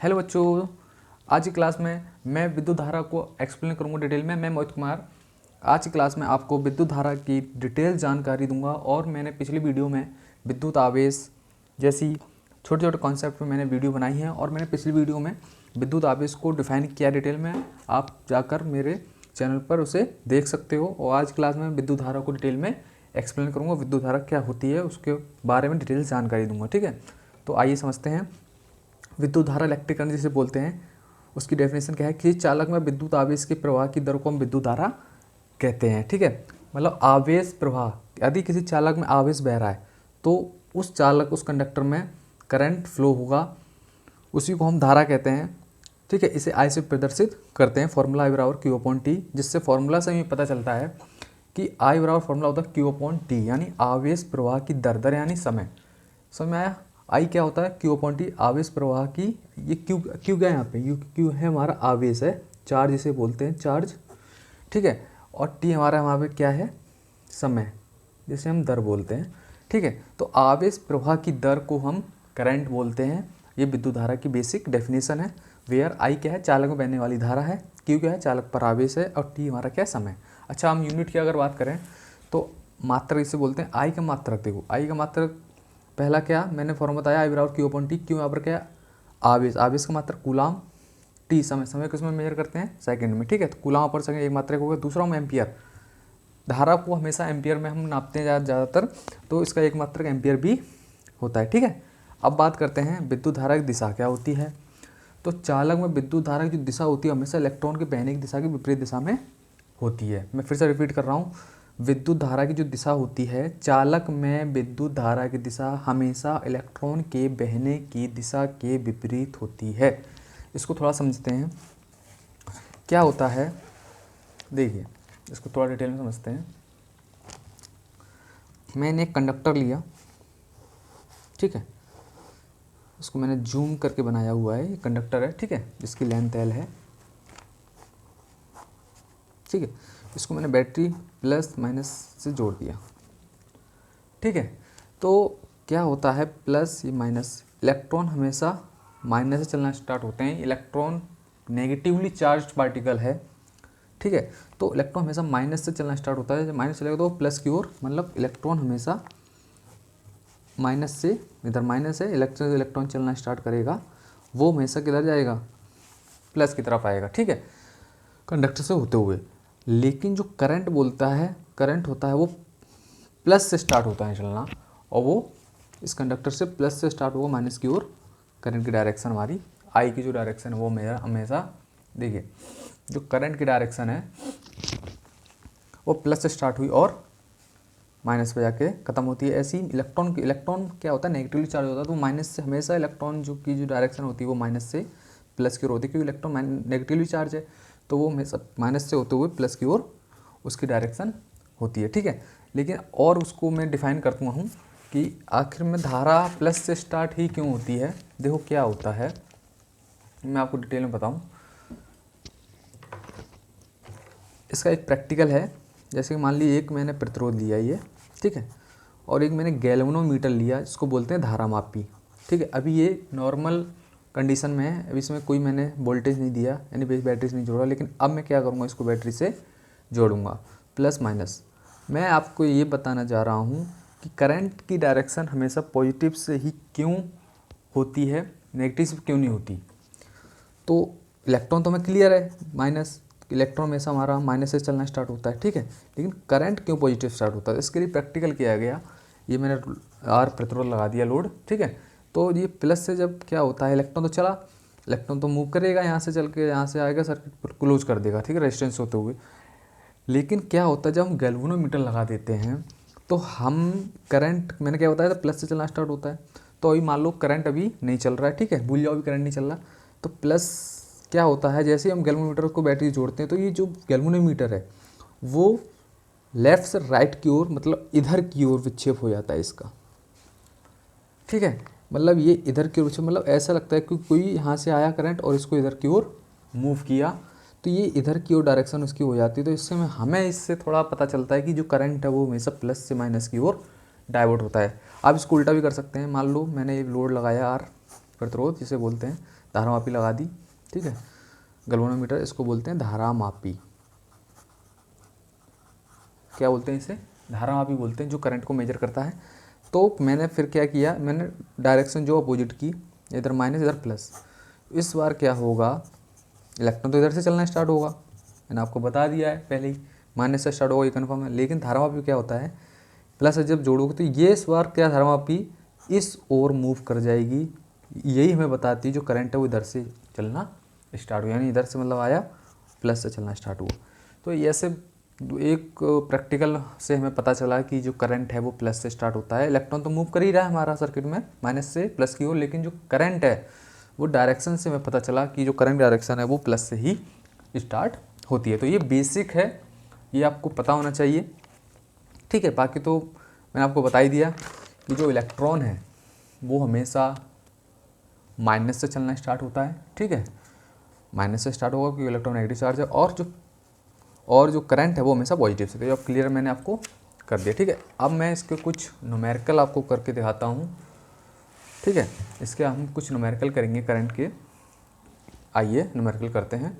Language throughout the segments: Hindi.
हेलो बच्चों, आज की क्लास में मैं विद्युत धारा को एक्सप्लेन करूंगा डिटेल में। मैं मोहित कुमार आज की क्लास में आपको विद्युत धारा की डिटेल जानकारी दूंगा। और मैंने पिछली वीडियो में विद्युत आवेश जैसी छोटे छोटे कॉन्सेप्ट पे मैंने वीडियो बनाई है और मैंने पिछली वीडियो में विद्युत आवेश को डिफाइन किया डिटेल में। आप जाकर मेरे चैनल पर उसे देख सकते हो। और आज क्लास में विद्युत धारा को डिटेल में एक्सप्लेन करूँगा, विद्युत धारा क्या होती है उसके बारे में डिटेल जानकारी दूंगा। ठीक है, तो आइए समझते हैं। विद्युत धारा इलेक्ट्रिक करंट जिसे बोलते हैं, उसकी डेफिनेशन क्या है कि चालक में विद्युत आवेश के प्रवाह की दर को हम विद्युत धारा कहते हैं। ठीक है, मतलब आवेश प्रवाह, यदि किसी चालक में आवेश बह रहा है तो उस चालक उस कंडक्टर में करंट फ्लो होगा, उसी को हम धारा कहते हैं। ठीक है, इसे आई से प्रदर्शित करते हैं, फॉर्मूला आई बराबर क्यू अपॉन टी, जिससे फॉर्मूला से हमें पता चलता है कि आई बराबर फॉर्मूला होता है क्यू अपॉन टी, यानी आवेश प्रवाह की दर यानी समय। समझ में आया? आई क्या होता है? क्यू अपॉन टी, आवेश प्रवाह की। ये क्यू क्यू क्या है यहाँ पे? यू क्यू है हमारा आवेश है, चार्ज जिसे बोलते हैं, चार्ज। ठीक है, और टी हमारा वहाँ पे क्या है? समय, जिसे हम दर बोलते हैं। ठीक है, तो आवेश प्रवाह की दर को हम करंट बोलते हैं। ये विद्युत धारा की बेसिक डेफिनेशन है। वेयर आई क्या है? चालक में बहने वाली धारा है, क्यू क्या है? चालक पर आवेश है, और टी हमारा क्या है? समय। अच्छा, हम यूनिट की अगर बात करें तो मात्रक इसे बोलते हैं। आई का मात्रक देखो, आई का मात्रक पहला क्या मैंने फॉर्म बताया, आई बराबर क्यू अपॉन टी। क्यू यहाँ पर क्या है? आवेश, आवेश का मात्रक कूलाम। टी समय, समय किसमें मेजर करते हैं? सेकंड में। ठीक है, तो कूलाम पर सेकंड एक मात्रक हो गया। दूसरा हम एम्पियर, धारा को हमेशा एम्पियर में हम नापते हैं ज़्यादातर, तो इसका एक मात्रक एम्पियर भी होता है। ठीक है, अब बात करते हैं विद्युत धारा की दिशा क्या होती है। तो चालक में विद्युत धारा की जो दिशा होती है हमेशा इलेक्ट्रॉन के बहने की दिशा की विपरीत दिशा में होती है। मैं फिर से रिपीट कर रहा हूँ, विद्युत धारा की जो दिशा होती है, चालक में विद्युत धारा की दिशा हमेशा इलेक्ट्रॉन के बहने की दिशा के विपरीत होती है। इसको थोड़ा समझते हैं क्या होता है। देखिए, इसको थोड़ा डिटेल में समझते हैं। मैंने एक कंडक्टर लिया, ठीक है, उसको मैंने जूम करके बनाया हुआ है। ये कंडक्टर है, ठीक है, जिसकी लेंथ एल है। ठीक है, इसको मैंने बैटरी प्लस माइनस से जोड़ दिया। ठीक है, तो क्या होता है प्लस ये माइनस, इलेक्ट्रॉन हमेशा माइनस से चलना स्टार्ट होते हैं। इलेक्ट्रॉन नेगेटिवली चार्ज्ड पार्टिकल है। ठीक है, तो इलेक्ट्रॉन हमेशा माइनस से चलना स्टार्ट होता है। जब माइनस चलेगा तो प्लस की ओर, मतलब इलेक्ट्रॉन हमेशा माइनस से, इधर माइनस है, इलेक्ट्रॉन चलना स्टार्ट करेगा, वो हमेशा किधर जाएगा? प्लस की तरफ आएगा। ठीक है, कंडक्टर से होते हुए। लेकिन जो करंट बोलता है, करंट होता है वो प्लस से स्टार्ट होता है चलना, और वो इस कंडक्टर से प्लस से स्टार्ट होगा माइनस की ओर। करंट की डायरेक्शन हमारी आई की जो डायरेक्शन है वो मेरा हमेशा, देखिए, जो करंट की डायरेक्शन है वो प्लस से स्टार्ट हुई और माइनस पे जाके खत्म होती है। ऐसी इलेक्ट्रॉन क्या होता है? नेगेटिवली चार्ज होता है, तो माइनस से हमेशा इलेक्ट्रॉन जो डायरेक्शन होती है वो माइनस से प्लस की ओर होती है, क्योंकि इलेक्ट्रॉन नेगेटिवली चार्ज है, तो वो हमेशा माइनस से होते हुए प्लस की ओर उसकी डायरेक्शन होती है। ठीक है, लेकिन और उसको मैं डिफाइन करता हूँ कि आखिर में धारा प्लस से स्टार्ट ही क्यों होती है। देखो क्या होता है, मैं आपको डिटेल में बताऊँ। इसका एक प्रैक्टिकल है। जैसे कि मान लीजिए एक मैंने प्रतिरोध लिया ये, ठीक है, और एक मैंने गैल्वेनोमीटर लिया, इसको बोलते हैं धारा मापी। ठीक है, अभी ये नॉर्मल कंडीशन में है, अभी इसमें कोई मैंने वोल्टेज नहीं दिया, यानी बैटरी से नहीं जोड़ा। लेकिन अब मैं क्या करूँगा, इसको बैटरी से जोड़ूंगा, प्लस माइनस। मैं आपको ये बताना चाह रहा हूँ कि करंट की डायरेक्शन हमेशा पॉजिटिव से ही क्यों होती है, नेगेटिव से क्यों नहीं होती। तो इलेक्ट्रॉन तो हमें क्लियर है, माइनस, इलेक्ट्रॉन हमेशा हमारा माइनस से चलना स्टार्ट होता है। ठीक है, लेकिन करंट क्यों पॉजिटिव स्टार्ट होता है, इसके लिए प्रैक्टिकल किया गया। ये मैंने आर प्रतिरोध लगा दिया, लोड। ठीक है, तो ये प्लस से जब क्या होता है, इलेक्ट्रॉन तो चला, इलेक्ट्रॉन तो मूव करेगा, यहाँ से चल के यहाँ से आएगा, सर्किट पर क्लोज कर देगा, ठीक है, रेजिस्टेंस होते हुए। लेकिन क्या होता है जब हम गैल्वेनोमीटर लगा देते हैं तो हम करंट, मैंने क्या बताया था, प्लस से चलना स्टार्ट होता है। तो अभी मान लो करंट अभी नहीं चल रहा है, ठीक है, भूल जाओ, अभी करंट नहीं चल रहा, तो प्लस क्या होता है, जैसे हम गैल्वेनोमीटर को बैटरी जोड़ते हैं तो ये जो गैल्वेनोमीटर है वो लेफ़्ट से राइट की ओर, मतलब इधर की ओर विक्षेप हो जाता है इसका। ठीक है, मतलब ये इधर की ओर विक्षेप, मतलब ऐसा लगता है कि कोई यहाँ से आया करंट और इसको इधर की ओर मूव किया, तो ये इधर की ओर डायरेक्शन उसकी हो जाती है। तो इससे हमें इससे थोड़ा पता चलता है कि जो करंट है वो हमेशा प्लस से माइनस की ओर डाइवर्ट होता है। आप इसको उल्टा भी कर सकते हैं। मान लो मैंने ये लोड लगाया आर प्रतिरोध जिसे बोलते हैं, धारामापी लगा दी, ठीक है। गैल्वेनोमीटर इसको बोलते हैं धारामापी, क्या बोलते हैं इसे, धारामापी बोलते हैं, जो करंट को मेजर करता है। तो मैंने फिर क्या किया, मैंने डायरेक्शन जो अपोजिट की, इधर माइनस इधर प्लस। इस बार क्या होगा, इलेक्ट्रॉन तो इधर से चलना स्टार्ट होगा, मैंने आपको बता दिया है पहले ही, माइनस से स्टार्ट होगा, ये कन्फर्म है। लेकिन धारामापी क्या होता है, प्लस से जब जोड़ोगे तो ये इस बार क्या धारामापी इस ओर मूव कर जाएगी, यही हमें बताती है जो करंट है वो इधर से चलना स्टार्ट हुआ, यानी इधर से मतलब आया प्लस से चलना स्टार्ट हुआ। तो ये ऐसे एक प्रैक्टिकल से हमें पता चला कि जो करंट है वो प्लस से स्टार्ट होता है। इलेक्ट्रॉन तो मूव कर ही रहा है हमारा सर्किट में माइनस से प्लस की ओर, लेकिन जो करंट है वो डायरेक्शन से हमें पता चला कि जो करंट डायरेक्शन है वो प्लस से ही स्टार्ट होती है। तो ये बेसिक है, ये आपको पता होना चाहिए, ठीक है। बाकी तो मैंने आपको बता ही दिया कि जो इलेक्ट्रॉन है वो हमेशा माइनस से चलना स्टार्ट होता है, ठीक है, माइनस से स्टार्ट होगा क्योंकि इलेक्ट्रॉन नेगेटिव चार्ज है, और जो करंट है वो हमेशा पॉजिटिव से। तो अब क्लियर मैंने आपको कर दिया, ठीक है। अब मैं इसके कुछ न्यूमेरिकल आपको करके दिखाता हूँ, ठीक है। इसके हम कुछ न्यूमेरिकल करेंगे करंट के, आइए न्यूमेरिकल करते हैं।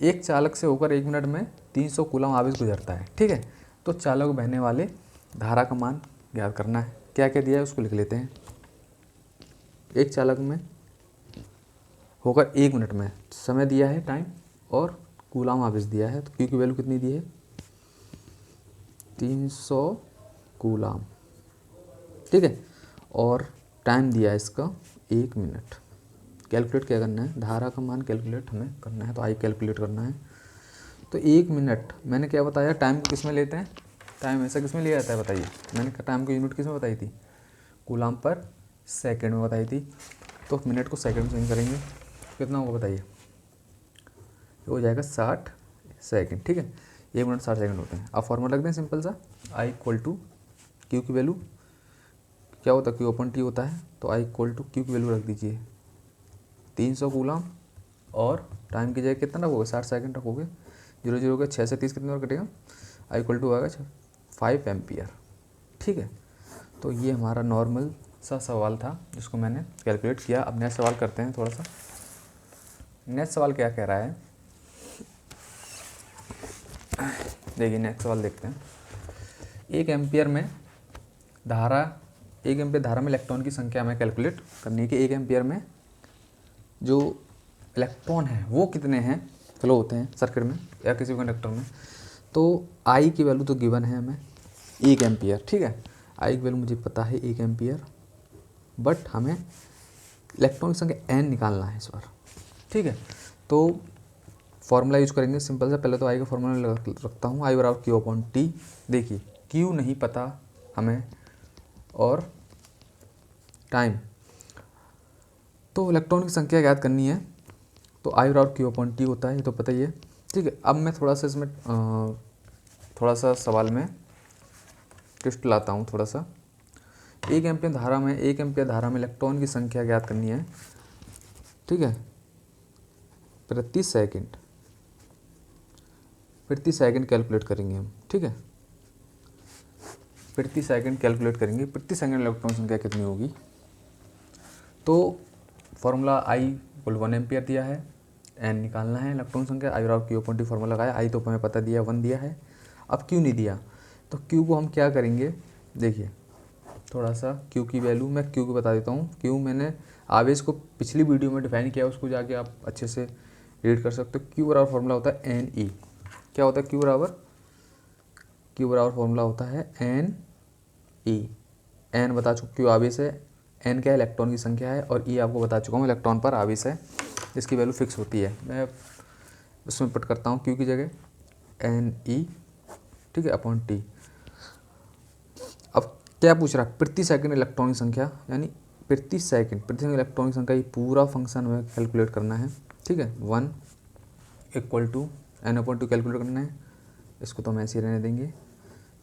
एक चालक से होकर 1 मिनट में 300 कूलम आवेश गुजरता है, ठीक है। तो चालक बहने वाले धारा का मान ज्ञात करना है। क्या क्या दिया है उसको लिख लेते हैं। एक चालक में होकर 1 मिनट में समय दिया है टाइम, और कूलम आवेश दिया है। तो क्यू की वैल्यू कितनी दी है, 300 कूलम, ठीक है। और टाइम दिया है इसका 1 मिनट। कैलकुलेट क्या करना है, धारा का मान कैलकुलेट हमें करना है, तो आई कैलकुलेट करना है। तो 1 मिनट मैंने क्या बताया, टाइम को किस में लेते हैं, टाइम ऐसा किस में लिया जाता है बताइए। मैंने टाइम को यूनिट किस में बताई थी, कूलम पर सेकंड में बताई थी। तो मिनट को सेकंड में चेंज करेंगे, कितना होगा बताइए, हो जाएगा 60 सेकंड, ठीक है। 1 मिनट 60 सेकंड होते हैं। अब फॉर्मूला रख दें सिंपल सा, आई इक्वल टू क्यू की वैल्यू क्या होता है, क्यू अपन टी होता है, तो आई इक्वल टू क्यू की वैल्यू रख दीजिए 300 कूलम, और टाइम की जगह कितना रखोगे, 60 सेकंड रखोगे। 0 0 के 6 से 30 कितने बार कटेगा, आई इक्वल टू आएगा 5 एम्पियर, ठीक है। तो ये हमारा नॉर्मल सा सवाल था जिसको मैंने कैलकुलेट किया। अब नेक्स्ट सवाल करते हैं थोड़ा सा। नेक्स्ट सवाल क्या कह रहा है, देखिए नेक्स्ट सवाल देखते हैं। 1 एम्पियर धारा में इलेक्ट्रॉन की संख्या हमें कैलकुलेट करनी है कि 1 एम्पियर में जो इलेक्ट्रॉन है वो कितने हैं फ्लो होते हैं सर्किट में या किसी भी कंडक्टर में। तो आई की वैल्यू तो गिवन है हमें 1 एम्पियर, ठीक है। आई की वैल्यू मुझे पता है 1 एम्पियर, बट हमें इलेक्ट्रॉन की संख्या n निकालना है इस बार, ठीक है। तो फॉर्मूला यूज करेंगे सिंपल सा। पहले तो आई का फॉर्मूला रखता हूँ, आई बराबर क्यू अपॉन टी। देखिए क्यू नहीं पता हमें और टाइम, तो इलेक्ट्रॉन की संख्या ज्ञात करनी है। तो आई बराबर क्यू अपॉन टी होता है, ये तो पता ही है, ठीक है। अब मैं थोड़ा सा इसमें थोड़ा सा सवाल में ट्विस्ट लाता हूँ थोड़ा सा। 1 एम्पियर धारा में इलेक्ट्रॉन की संख्या ज्ञात करनी है, ठीक है, प्रति सेकंड कैलकुलेट करेंगे हम, ठीक है। प्रति सेकंड कैलकुलेट करेंगे, प्रति सेकंड इलेक्ट्रॉन संख्या कितनी होगी। तो फॉर्मूला आई इक्वल 1 एम्पियर दिया है, एन निकालना है इलेक्ट्रॉन संख्या, आई बराबर क्यू अपॉन टी फॉर्मूला लगाया। आई तो हमें पता दिया 1 दिया है, अब क्यू नहीं दिया, तो क्यू को हम क्या करेंगे, देखिए थोड़ा सा क्यू की वैल्यू मैं क्यू को बता देता हूँ। क्यू मैंने आवेश को पिछली वीडियो में डिफाइन किया, उसको जाके आप अच्छे से रीड कर सकते हो। क्यू बराबर फॉर्मूला होता है एन ई, क्या होता है क्यू बराबर फॉर्मूला होता है एन ई। एन बता चुका क्यू आवेश है, एन क्या है इलेक्ट्रॉन की संख्या है, और ई आपको बता चुका हूँ इलेक्ट्रॉन पर आवेश है, इसकी वैल्यू फिक्स होती है। मैं उसमें पुट करता हूँ क्यू की जगह एन ई, ठीक है, अपॉन टी। अब क्या पूछ रहा है, प्रति सेकंड इलेक्ट्रॉन की संख्या, यानी प्रति सेकंड इलेक्ट्रॉन की संख्या, ये पूरा फंक्शन हमें कैलकुलेट करना है, ठीक है। 1 equal to n upon two calculate करना है, इसको तो हम ऐसे ही रहने देंगे,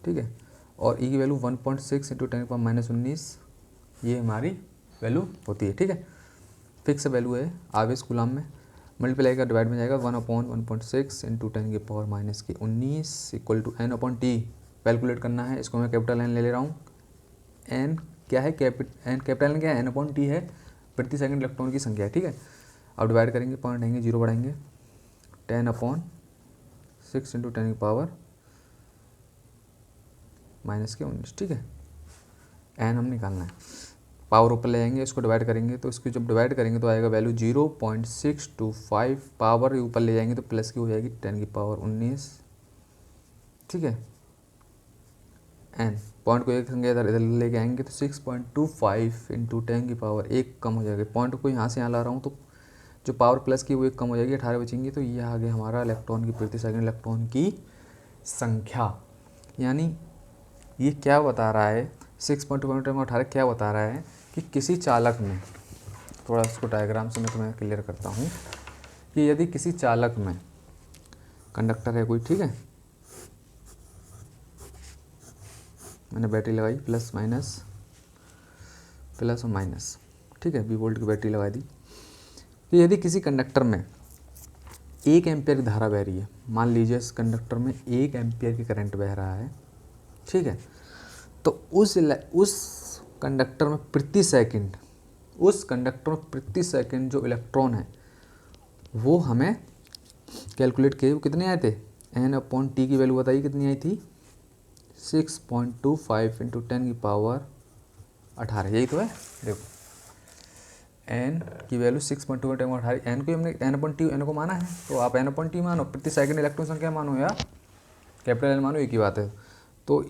ठीक है। और ई की वैल्यू 1.6 इंटू 10⁻⁻19 ये हमारी वैल्यू होती है, ठीक है। फिक्स वैल्यू है आवेश कूलम में, मल्टीप्लाई का डिवाइड में जाएगा 1/1.6 into 10⁻⁻19 equal to n upon t calculate करना है। इसको मैं कैपिटल एन ले रहा हूँ। एन क्या है, कैपिटल एन क्या है, एन अपॉन टी है, प्रति सेकंड इलेक्ट्रॉन की संख्या है, ठीक है। अब डिवाइड करेंगे, पॉइंट आएंगे, 0 बढ़ाएंगे, 10/6 × 10⁻⁻⁻⁰, ठीक है। n हम निकालना है, पावर ऊपर ले जाएंगे, इसको डिवाइड करेंगे, तो इसको जब डिवाइड करेंगे तो आएगा वैल्यू 0.625, पावर ऊपर ले जाएंगे तो प्लस की हो जाएगी 10⁻19, ठीक है। n पॉइंट को एक संख्या इधर लेके आएंगे तो 6.25 × 10⁻, एक कम हो जाएगा, पॉइंट को यहाँ से यहाँ ला रहा हूँ तो जो पावर प्लस की वो एक कम हो जाएगी, 18 बचेंगे, तो ये आ गया हमारा इलेक्ट्रॉन की प्रति सेकंड इलेक्ट्रॉन की संख्या। यानी ये क्या बता रहा है, 6.25 क्या बता रहा है कि किसी चालक में, थोड़ा इसको डायग्राम से मैं तुम्हें क्लियर करता हूँ कि यदि किसी चालक में कंडक्टर है कोई, ठीक है, मैंने बैटरी लगाई प्लस और माइनस, ठीक है, 20 वोल्ट की बैटरी लगा दी, तो यदि किसी कंडक्टर में 1 एम्पियर की धारा बह रही है, मान लीजिए इस कंडक्टर में 1 एम्पियर की करंट बह रहा है, ठीक है, तो उस कंडक्टर में प्रति सेकंड जो इलेक्ट्रॉन है वो हमें कैलकुलेट किए, वो कितने आए थे, n/t की वैल्यू बताइए कितनी आई थी, 6.25 × 10⁻18, यही तो है। देखो n की वैल्यू 6.25 × 10⁻18, n को हमने n को माना है, तो आप n/t मानो, प्रति सेकंड इलेक्ट्रॉन संख्या मानो या कैपिटल N मानो, एक ही बात है। तो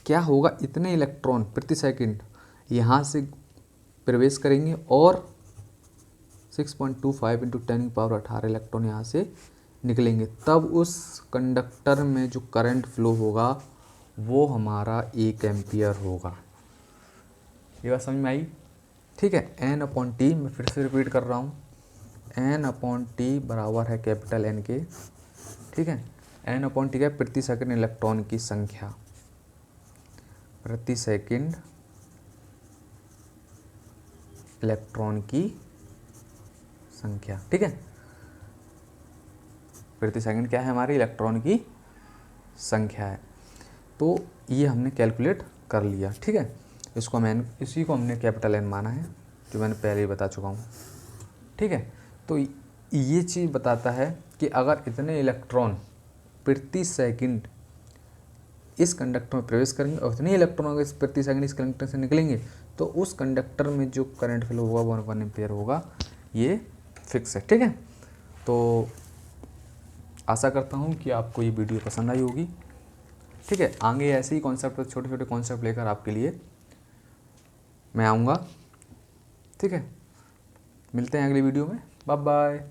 क्या होगा, इतने इलेक्ट्रॉन प्रति सेकंड यहाँ से प्रवेश करेंगे और 6.25 × 10⁻18 इलेक्ट्रॉन यहाँ से निकलेंगे, तब उस कंडक्टर में जो करंट फ्लो होगा वो हमारा 1 एम्पियर होगा। ये बात समझ में आई, ठीक है। n/t मैं फिर से रिपीट कर रहा हूँ, n/t बराबर है कैपिटल N के, ठीक है। n/t का प्रति सेकंड इलेक्ट्रॉन की संख्या, प्रति सेकंड इलेक्ट्रॉन की संख्या, ठीक है। प्रति सेकंड क्या है, हमारी इलेक्ट्रॉन की संख्या है। तो ये हमने कैलकुलेट कर लिया, ठीक है। इसी को हमने कैपिटल N माना है, जो मैंने पहले ही बता चुका हूँ, ठीक है। तो ये चीज़ बताता है कि अगर इतने इलेक्ट्रॉन प्रति सेकंड इस कंडक्टर में प्रवेश करेंगे और उतने इलेक्ट्रॉन अगर प्रति सेकंड इस कंडक्टर से निकलेंगे, तो उस कंडक्टर में जो करंट फ्लो होगा वो 1 एम्पियर होगा, ये फिक्स है, ठीक है। तो आशा करता हूँ कि आपको ये वीडियो पसंद आई होगी, ठीक है। आगे ऐसे ही कॉन्सेप्ट, छोटे छोटे कॉन्सेप्ट लेकर आपके लिए मैं आऊँगा, ठीक है। मिलते हैं अगली वीडियो में, बाय बाय।